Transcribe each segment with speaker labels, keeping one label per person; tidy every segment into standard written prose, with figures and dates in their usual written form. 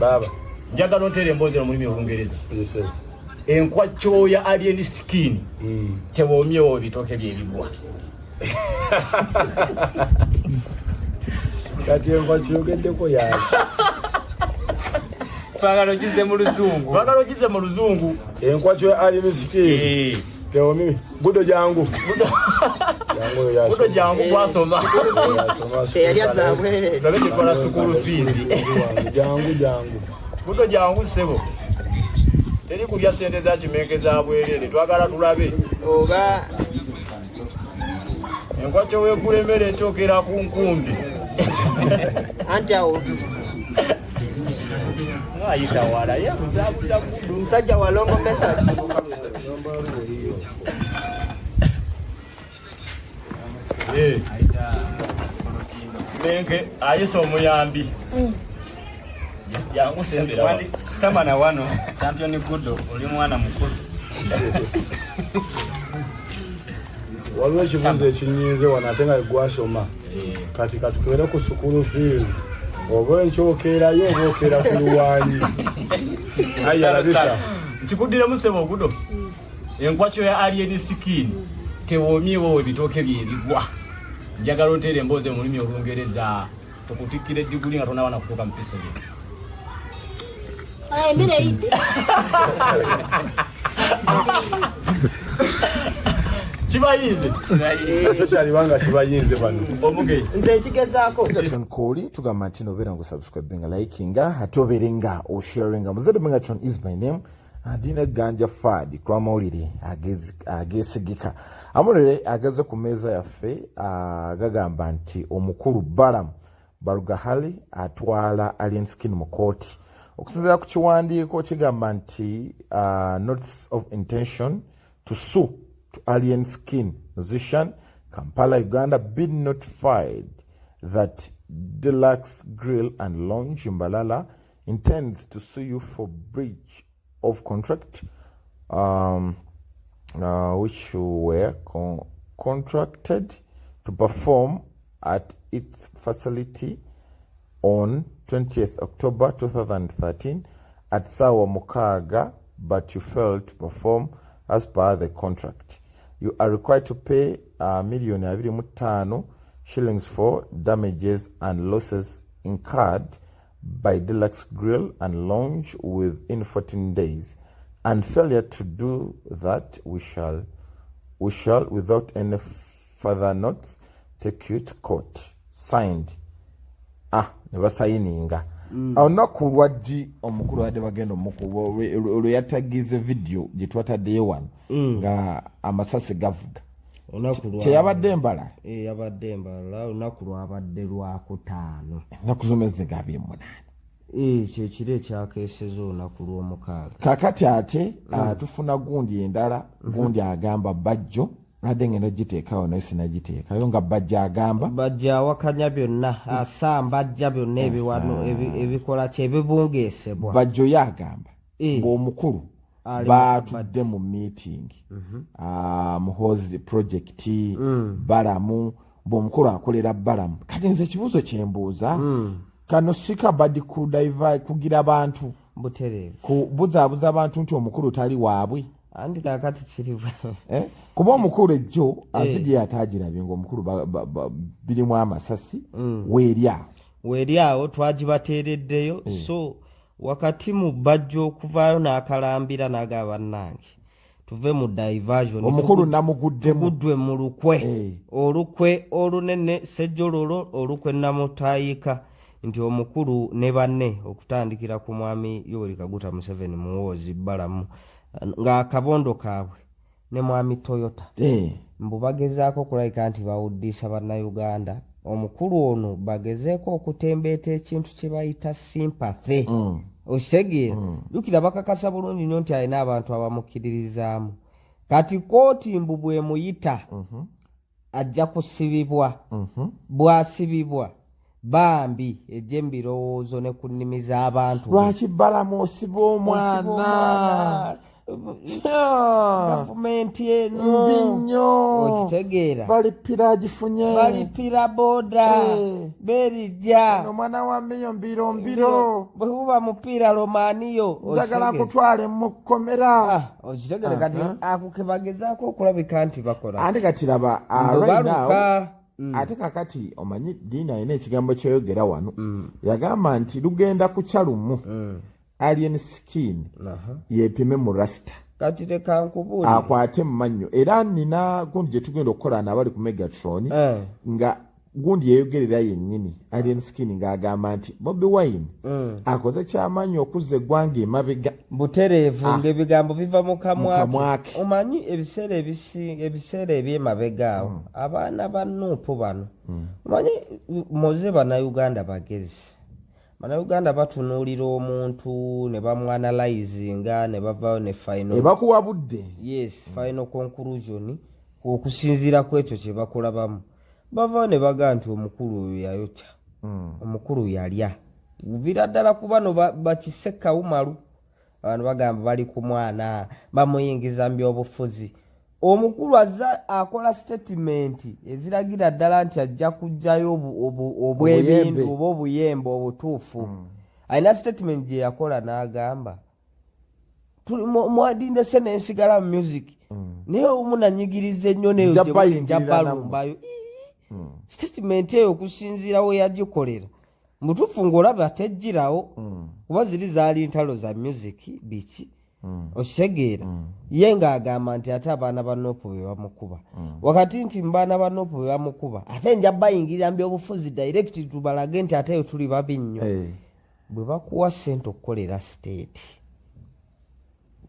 Speaker 1: baba
Speaker 2: njagala ontere emboozi mu mulimi Olungereza.
Speaker 1: Yes sir.
Speaker 2: Enkwacho ya alien skin tewomyewo ebitooke by'ebigwa.
Speaker 1: Kati enkwacho yogeddeko yaki
Speaker 2: Bagalo gize mu luzungu.
Speaker 1: Enkwacho ya alien skin tewomye budo jangu
Speaker 2: bwasoma
Speaker 3: yali azabwe
Speaker 2: nabikola sukulu fees
Speaker 1: jangu
Speaker 2: budo jangu sebo teri kulya sente za kimenge za bwerere twagala tulabe
Speaker 3: oba
Speaker 2: enkwacho wekulemere etokera ku nkumbi
Speaker 3: anti awo
Speaker 2: ayitawala yakuzabuza kudu
Speaker 3: musajja wa longo method
Speaker 2: Nenke ayisa omuyambi yangu sembera
Speaker 4: wali kama na wano champion gudo oli mwana mukulu
Speaker 1: waliwo ekibuuzo ekinyiize wano ate nga gwasoma kati katukere ku sukulu field oba ekyokerayo oba okera ku luwanyi ayalabisa
Speaker 2: nkikuddire musebo ogudo enkwacho ya alien skin tewomyewo ebitooke by'ebigwa njagala ontere emboozi mu mulimi Olungereza tukutikkira eddiguli nga tonawana kutuuka mu piso lye. Kibayinze
Speaker 1: kyalibanga kibayinze bano
Speaker 2: omugeyi
Speaker 3: nze nkigezaako
Speaker 5: Kooti tugamba nti nobeera ngu subscribinga likinga ate obeerenga osharinga Muzadde Megatron is my name. Adina ganja fadi kwa maulire agesigika amulire ageze ku meza yaffe agagamba nti omukulu Balaam Barugahali Atwaala alien skin mu Kooti okusinziira ku kiwandiiko kigamba nti notice of intention to sue to alien skin musician Kampala Uganda been notified that Deluxe Grill and Lounge Mbarara intends to sue you for breach of contract which were contracted to perform at its facility on 20th October 2013 at Sawa Mukaga, but you failed to perform as per the contract. You are required to pay $1,25,000 shillings for damages and losses incurred by Deluxe Grill and Lounge within 14 days, and failure to do that, we shall, without any further notes, take you to court. Signed. Never signing. Olunaku lwaddi omukulu wadde bagenda omukuba olwo yatagize video gye twataddeyo wano nga amasasi gavuga kyeyabadde Mbarara
Speaker 3: yabadde Mbarara olunaku lwabadde Lwakutaano
Speaker 5: ennaku zonna zigabye munaana
Speaker 3: kyekiro ekyakeeseza olunaku lw'omukaaga
Speaker 5: kakati ate tufuna gundi endala gundi agamba bajjo nadde ngenda giteekawo naye sinagiteekayo nga bajja agamba
Speaker 3: bajja awakanya byonna asamba ajja byonna ebiwano ebikola kyebibungeesebwa
Speaker 5: bajjo yagamba ng'omukulu baatudde mu meeting muhozi project Balaam bw'omukulu akolera Balaam kati nze ekibuuzo kyembuuza kano sika badi kudaiva kugira abantu
Speaker 3: butereevu
Speaker 5: kubuzaabuza abantu nti omukulu tali waabwe
Speaker 3: andi kakati kiriwe
Speaker 5: kuba omukulu ejjo avidi atagirabye ng'omukulu birimu amasasi
Speaker 3: weeri awo twagibateereddeyo so wakati mu bajjo okuvaayo n'akalambira n'agaba bannange tuve mu diversion
Speaker 5: omukulu namuguddemu
Speaker 3: mu lukwe olukwe olunene sejjololo olukwe namutaayika nti omukulu ne banne okutandikira ku mwami Yoweri Kaguta Museveni muwoozi Balaam ng'akabondo kaabwe ne mwami Toyota mbu bagezaako okulabika nti bawuddisa bannayuganda omukulu ono bagezeeko okutembeeta ekintu kye bayita sympathy okisegeera jjukira bakakasa bulungi nnyo nti alina abantu abamukkiririzaamu kati kooti mbu bwe muyita ajja kusibibwa bw'asibibwa bambi ejje mu birowoozo ne ku nnimi z'abantu
Speaker 5: lwaki Balaam osiba omwana
Speaker 3: gavumenti eno
Speaker 5: mbinyo
Speaker 3: okitegeera
Speaker 5: balipira agifunye
Speaker 3: balipira boda berijja
Speaker 5: omwana wa mmiyo mbiro
Speaker 3: bwe buba mupiira romaaniyo
Speaker 5: njagala kutwale mu kkomera
Speaker 3: okitegeere kati ako ke bagezaako okulabika nti bakola
Speaker 5: ate kati laba right now ate kakati omanyi diina alina ekigambo kyeyogera wano yagamba nti lugenda kuca lumu alien skin yepime mu rasita
Speaker 3: kati tekankubuulire
Speaker 5: akwate mu mannyo era nina gundi gye tugenda okukola n'abali ku Megatron nga gundi yeyogerera yennyini alien skin ng'agamba nti Bobi Wine akoze kyamaanyi okuzza eggwanga emabega
Speaker 3: butereevu ng'ebigambo biva mu kamwake omanyi ebiseera ebyemabega awo abaana ba Nuupu bano omanyi moze bannayuganda bagezi bannayuganda batunuulira omuntu ne bamwanalyzinga ne bavaayo ne final
Speaker 5: ebakuwa budde
Speaker 3: final conclusion okusinziira ku ekyo kye bakulabamu bavaayo ne bagaa nti omukulu oyo yayokya omukulu yalya vira ddala ku bano bakise kawumalu abantu bagamba bali ku mwana bamuyingiza mu byobufuzi omukulu azza akola statement eziragira ddala nti ajja kujjayo obwebintu oba obuyembe obutuufu alina statement gye yakola n'agamba mwadinde se nensigala mu music naye omunanyigiriza ennyo neyo jabalumbayo statement eyo okusinziira we yagikolera mutuufu ng'olaba tejjirawo kuba ziri zaali ntalo za music biki okitegeera ye ng'agamba nti ate abaana ba Nuupu be bamukuba wakati nti mubaana ba Nuupu be bamukuba ate nja bayingirira mu byobufuzi direct tubalage nti ate yo tuli babi nnyo bwe bakuwa ssente okukolera state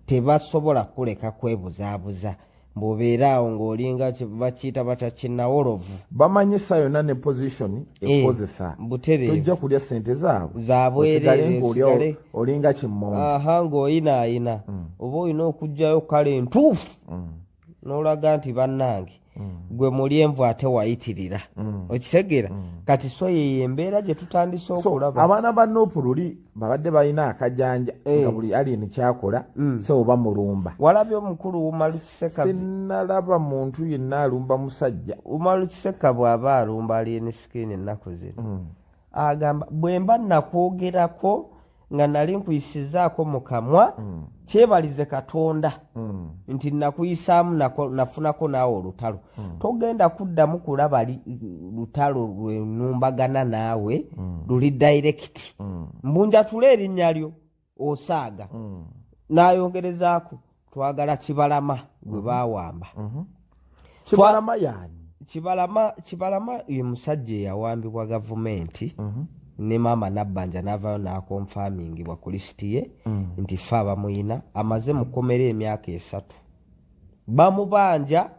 Speaker 3: tebasobola kuleka kwebuzaabuza mbobeera awo ng'olinga bakiyita batakinnawolovu
Speaker 5: bamanyisa yonna ne position ekozesa tojja kulya ssente zaabwe
Speaker 3: zabwereere
Speaker 5: olinga kimmongo
Speaker 3: ng'oyinaayina oba olina okugjayo kale entuufu n'olaga nti bannange gwe muli envu ate wayitirira okitegeera kati so yeyo embeera gye tutandise okulaba
Speaker 5: abaana ba Nuupu luli babadde balina akajanja nga buli alien kyakola so oba mulumba
Speaker 3: walabye omukulu Umaru Kiseka
Speaker 5: sinnalaba muntu yenna alumba musajja
Speaker 3: Umaru Kiseka bw'aba alumba alien skin ennaku zino agamba bwe mba nakwogerako nga nali nkuyisizaako mu kamwa kyebalize Katonda nti nakuyisaamu nafunako naawe olutalo togenda kuddamu kulaba lutalo lwenumbagana naawe luli direct mbunjatula erinnya lyo osaaga n'ayongerezaako twagala Kibalama gwe baawamba
Speaker 5: Kibalama yaani
Speaker 3: Kibalama ye musajja eyawambibwa gavumenti ne maama Nabbanja n'avaayo n'akonfamingibwa ku lisiti ye nti ffe abamuyina amaze mu kkomera emyaka 3 bamubanja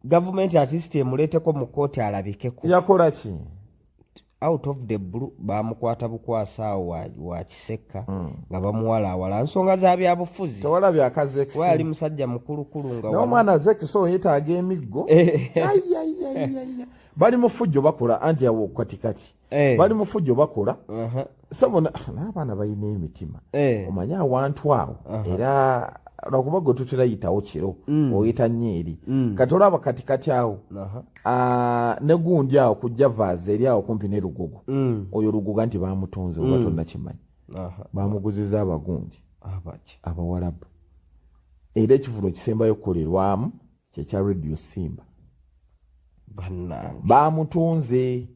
Speaker 3: gavumenti artist emuleeteko mu kooti alabikeko
Speaker 5: yakola ki
Speaker 3: out of the blue bamukwata bukwasa awo wa Kiseka nga bamuwalaawala nsonga za byabufuzi
Speaker 5: tewala byakaze
Speaker 3: wali musajja mukulukulu nga
Speaker 5: n'omwana zekiso yetaaga emiggo bali mu fujjo bakola anti awo katikati bali mu fujjo bakola sabona n'abaana balina emitima omanyi awantu awo era lwakuba gwe tuterayitawo kiro oyita nyeeri kati olaba katikati awo ne gundi awo kujja vaaza eri awo kumpi ne Lugogo oyo Lugoga nti bamutonze oba tonnakimanyi bamuguziza abagundi Abawarabu era ekivulo kisembayo kukolerwamu kyekya Radio Simba bamutunze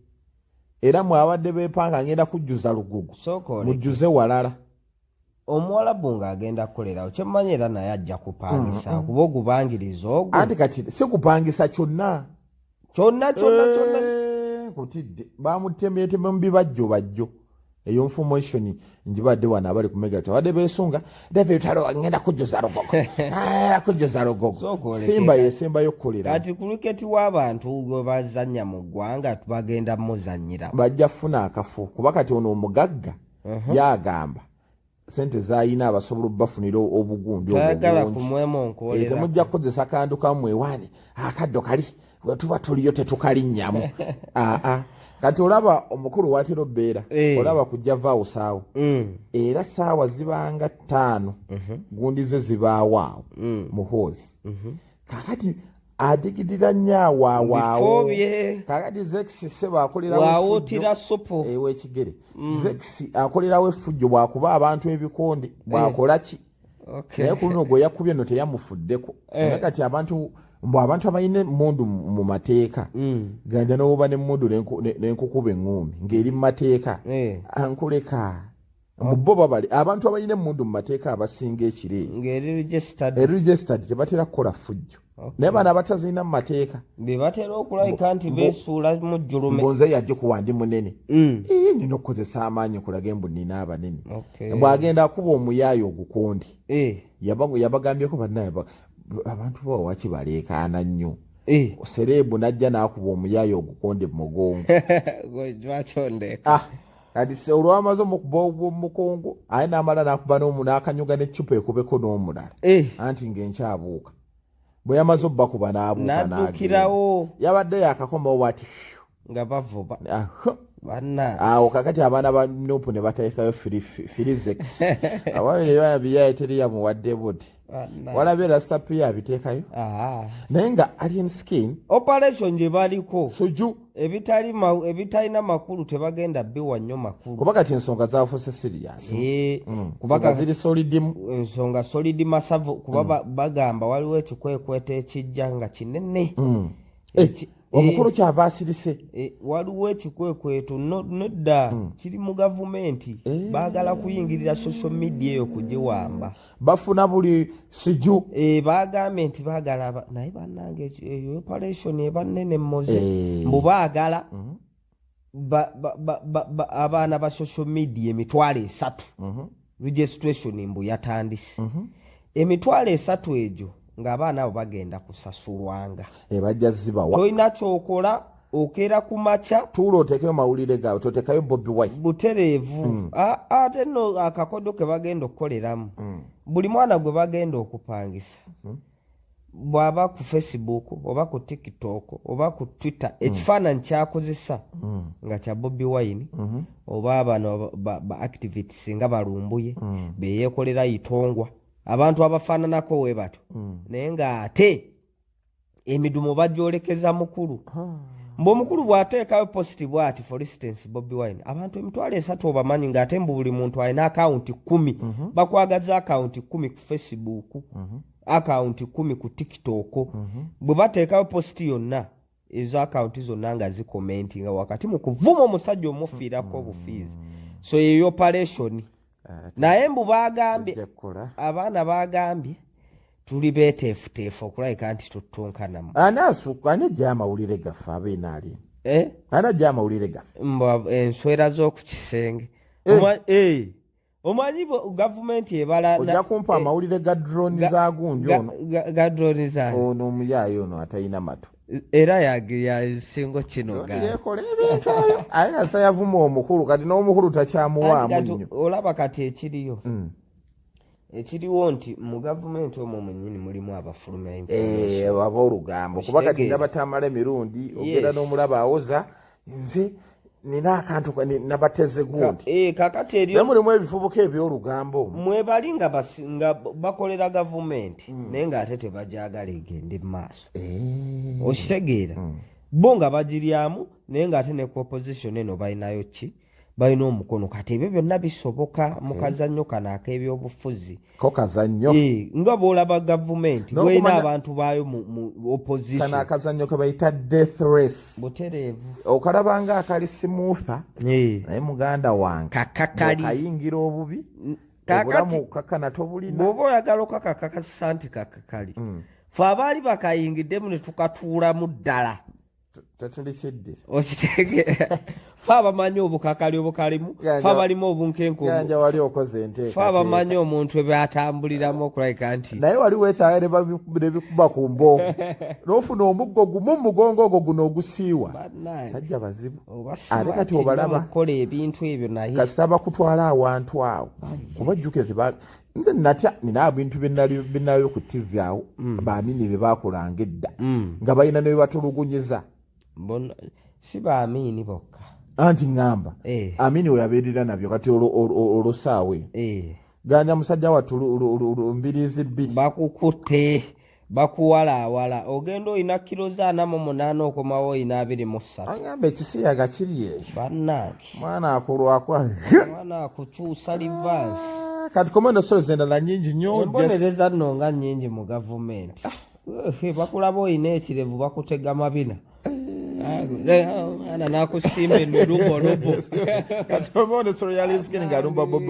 Speaker 5: era mwabadde beepanga ngenda kujjuza Lugogo mujjuze walala
Speaker 3: Omuwalabu ng'agenda kukolerawo kyemmanyi era naye ajja kupangisa kuba ogubangiriza ogwo
Speaker 5: anti kati si kupangisa kyonna kutidde bamutembeetembe mu bibajjo eyo information njibadde wano abali ku Megatron wadde beesunga debitalo ngenda kujjuza Lugogo Simba yesembayo kukolera
Speaker 3: kati kuluketi w'abantu gwe bazannya mu ggwanga bagenda muzannyira
Speaker 5: bajja funa akafu kuba kati ono omugagga yagamba sente zayina abasobola bafunira obugundi
Speaker 3: tayagala kumwemo nkolera
Speaker 5: temujja kukozesa kandu kamwewaani akaddo kali wetuba tuliyo tetukalinnyamu kati olaba omukulu watera obbeera olaba kujja vaawo saawo era saawa zibanga 5 gundi ze zibaawo awo muhoozi kakati adigidira nnyo awaawaawo kakati zekisi seba
Speaker 3: akolerawootira sopo
Speaker 5: ewekigere zekisi akolerawo effujjo bwakuba abantu ebikonde bwakola ki naye ku luno gwe yakubye no teyamufuddeko naye kati abantu abalina emmundu mu mateeka ganja n'oba n'emmundu n'enkukuba eŋŋumi ng'eri mu mateeka ankuleka bo babali abantu abalina emmundu mu mateeka abasinga ekire
Speaker 3: ng'eri
Speaker 5: registered tebatera kukola ffujjo naye bano abatazirina mu mateeka
Speaker 3: be batera okulayika nti beesuula mu jjulume
Speaker 5: ngonze yajje kuwandi munene nina okukozesa amaanyi kulaga embu nina abanene bw'agenda akuba omuyaayo ogukondi yabagambyeko bannaye abantu bawaki baleekaana nnyo sereebu najja n'akuba omuyaayo ogukonde mu mugongo kati olwamaze omukuba omukongo aye n'amala n'akuba n'akanyuga n'eccupa ekubeko n'omulala anti ng'enkyabuuka bwe yamaze obbakuba n'abuuka
Speaker 3: n'addukirawo
Speaker 5: yabadde yakakomawo bwati
Speaker 3: nga bavuba
Speaker 5: awo kakati abaana ba nupu ne bateekayo firizex ababiri bana biyaye teri yamuwadde buti walabye rasitapi yabiteekayo naye nga alien skin
Speaker 3: operation gye baliko
Speaker 5: suju
Speaker 3: ebitalina makulu tebagenda biwa nnyo makulu
Speaker 5: kuba kati ensonga zafuuse sirias kuba ziri solidimu
Speaker 3: ensonga solidi masavu kuba bagamba waliwo ekikwekweto ekijja nga kinene
Speaker 5: omukulu kyava asirise
Speaker 3: waliwo ekikwekweto nodda kiri mu gavumenti baagala kuyingirira social media eyo kugiwamba
Speaker 5: bafuna buli siju
Speaker 3: bagambye nti baagala naye bannange eyo operation eba nnene mmoze mbu baagala abaana ba social media 3 registration mbu yatandise 3 egyo ng'abaana abo bagenda kusasulwanga
Speaker 5: bajja zibawa
Speaker 3: tolina kyokola okeera ku makya
Speaker 5: tuula oteekeyo mawulire gaabwe toteekayo Bobi Wine
Speaker 3: butereevu ate nno akakodo ke bagenda okukoleramu buli mwana gwe bagenda okupangisa bw'aba ku Facebook oba ku TikTok oba ku Twitter ekifaananyi kyakozesa nga kya Bobi Wine oba bano ba activists nga balumbuye beyeekolera itongwa abantu abafaananako we bato naye ng'ate emidumo bagyolekeza mukulu mb'omukulu bw'ateekayo positive ati for instance Bobi Wine abantu 3 obamanyi ng'ate mbu buli muntu alina akawunti 10 bakwagaza akawunti 10 ku Facebook akawunti 10 ku TikTok bwe bateekayo posti yonna ezo akawunti zonna nga zikomenti nga wakati mu kuvuma omusajja omufiirako obufiizi so eyo operation naye mbu bagambye abaana bagambye tuli beeteefuteefu okulabika nti tutunkanamu
Speaker 5: ani ajja amawulire gaffe abeena ali ani ajja amawulire gaffe
Speaker 3: enswera z'oku kisenge omanyi gavumenti ebala
Speaker 5: ojja kumpa amawulire ga drone za gundi ono
Speaker 3: ga drone za
Speaker 5: ono omuyaayo ono atalina matu
Speaker 3: era yasingo kino
Speaker 5: yekola ebintu aye asa yavuma omukulu kati n'omukulu takyamuwaamu nnyo
Speaker 3: olaba kati ekiriwo nti mu gavumenti omwo mwennyini mulimu abafuluma
Speaker 5: baba olugambo kuba kati nabatamala emirundi ogenda n'omulaba awoza nze nina akantu nabateze gundi
Speaker 3: kakati eriyo
Speaker 5: naye mulimu ebifubuka eby'olugambo
Speaker 3: mwebali nga bakolera gavumenti naye ng'ate tebajagala egende mu maaso okitegeera bo nga bagiryamu naye ng'ate ne ku opposition eno balinayo ki balina omukono kati ebyo byonna bisoboka mu kazannyo kano ak'ebyobufuzi
Speaker 5: ko kazannyo
Speaker 3: nga bw'olaba gavumenti bw'erina abantu baayo mu opposition
Speaker 5: kano akazannyo ke bayita death race
Speaker 3: butereevu
Speaker 5: okalabanga akali simuutha naye muganda wange
Speaker 3: kakakali
Speaker 5: okayingira obubi obulamu kakana tobulina
Speaker 3: bw'oba oyagala okakakakasa nti kakakali fe abaali bakayingiddemu ne tukatuulamu ddala
Speaker 5: Tatulichidde.
Speaker 3: Okitegeera. Fe abamanyi obukakali obukalimu, fe abalimu obunkenku.
Speaker 5: Ganja wali okoze enteeka.
Speaker 3: Fe abamanyi omuntu byatambuliramu okulabika nti.
Speaker 5: Naye wali weetaaga ne bikuba ku mbooko. N'ofuna omuggo gumu mu mugongo ogwo guno ogusiiwa. Sajja bazibu. Ate kati obalaba.
Speaker 3: Okukola ebintu ebyo naye.
Speaker 5: Kasita bakutwala awantu awo. Obajjukire nze natya nina ebintu binnayo ku TV awo. Baamini bye baakolanga edda. Nga balina ne batulugunyiza.
Speaker 3: Si baamini bokka.
Speaker 5: Anti ngamba. Amini we yabeerera nabyo kati olosaawe. Ganja musajja wattu mbirizi bbiri.
Speaker 3: Bakukutte. Bakuwalaawala. Ogenda olina kilo 48 okomawo olina 23.
Speaker 5: Agamba ekisiyaga kiri eyo.
Speaker 3: Bannange.
Speaker 5: Mwana akulwakwa.
Speaker 3: Mwana akukyusa livansi.
Speaker 5: Kati komendo sozi endala nnyingi nnyo.
Speaker 3: Embonereza nno nga nnyingi mu gavumenti. Bakulaba olina ekirevu bakutega mabina. Ana nakusimba enulumbolubu.
Speaker 5: Kati komendo sozi yali ngalumba bobo.